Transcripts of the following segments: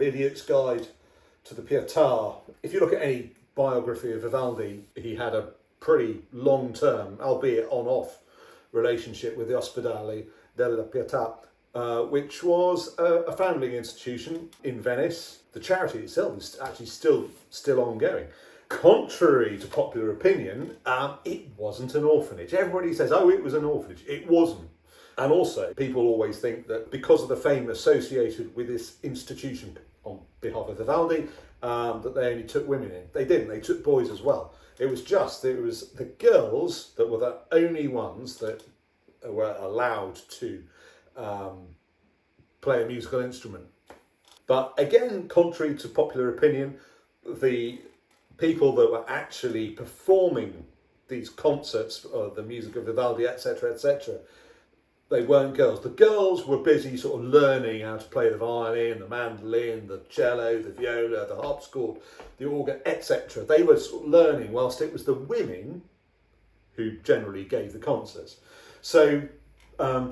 Idiot's Guide to the Pietà. If you look at any biography of Vivaldi, he had a pretty long-term, albeit on-off, relationship with the Ospedale della Pietà, which was a foundling institution in Venice. The charity itself is actually still ongoing. Contrary to popular opinion, it wasn't an orphanage. Everybody says, oh, it was an orphanage. It wasn't. And also, people always think that because of the fame associated with this institution on behalf of Vivaldi, that they only took women in. They didn't. They took boys as well. It was the girls that were the only ones that were allowed to play a musical instrument. But again, contrary to popular opinion, the people that were actually performing these concerts, the music of Vivaldi, etc., etc., they weren't girls. The girls were busy sort of learning how to play the violin, the mandolin, the cello, the viola, the harpsichord, the organ, etc. They were sort of learning, whilst it was the women who generally gave the concerts. So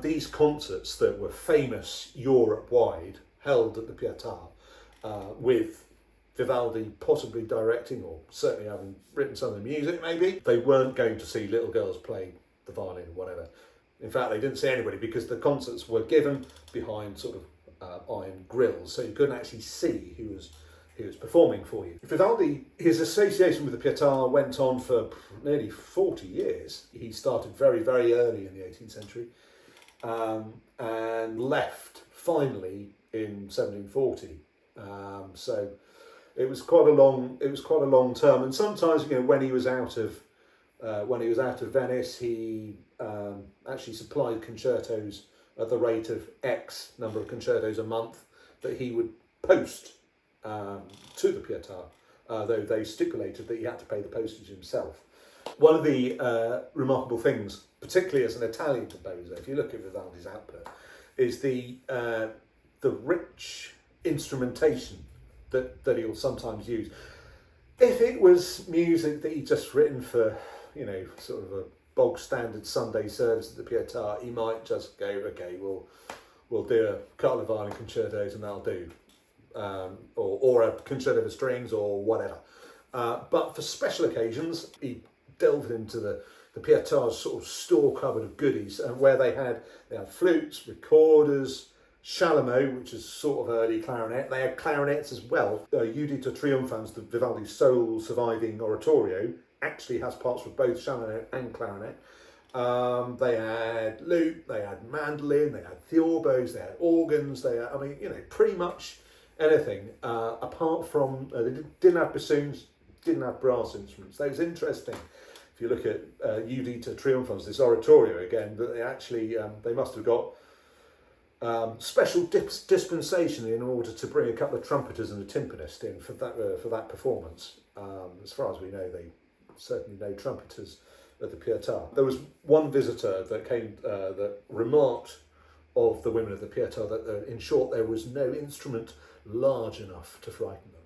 these concerts that were famous Europe-wide, held at the Pietà, with Vivaldi possibly directing, or certainly having written some of the music maybe, they weren't going to see little girls playing the violin or whatever. In fact, they didn't see anybody because the concerts were given behind sort of iron grills, so you couldn't actually see who was performing for you. Vivaldi, his association with the Pietà went on for nearly 40 years. He started very, very early in the 18th century and left finally in 1740. So it was quite a long term. And sometimes, when he was out of Venice, he actually supplied concertos at the rate of X number of concertos a month that he would post to the Pietà, though they stipulated that he had to pay the postage himself. One of the remarkable things, particularly as an Italian composer, if you look at Vivaldi's output, is the rich instrumentation that he'll sometimes use. If it was music that he'd just written for, sort of a bog standard Sunday service at the Pietà, he might just go, okay, we'll do a couple of violin concertos and that'll do, or a concerto for strings or whatever. But for special occasions, he delved into the Pietà's sort of store cupboard of goodies, and where they had flutes, recorders, chalumeau, which is sort of early clarinet. They had clarinets as well. Juditha Triumphans, the Vivaldi's sole surviving oratorio, actually has parts for both chalumeau and clarinet. They had lute, they had mandolin, they had theorbos, they had organs, they had, pretty much anything, apart from, they didn't have bassoons, didn't have brass instruments. That was interesting. If you look at Juditha Triumphans, this oratorio again, that they actually, they must have got special dispensation in order to bring a couple of trumpeters and a timpanist in for that performance. As far as we know, they certainly no trumpeters at the Pietà. There was one visitor that came that remarked of the women of the Pietà that in short there was no instrument large enough to frighten them.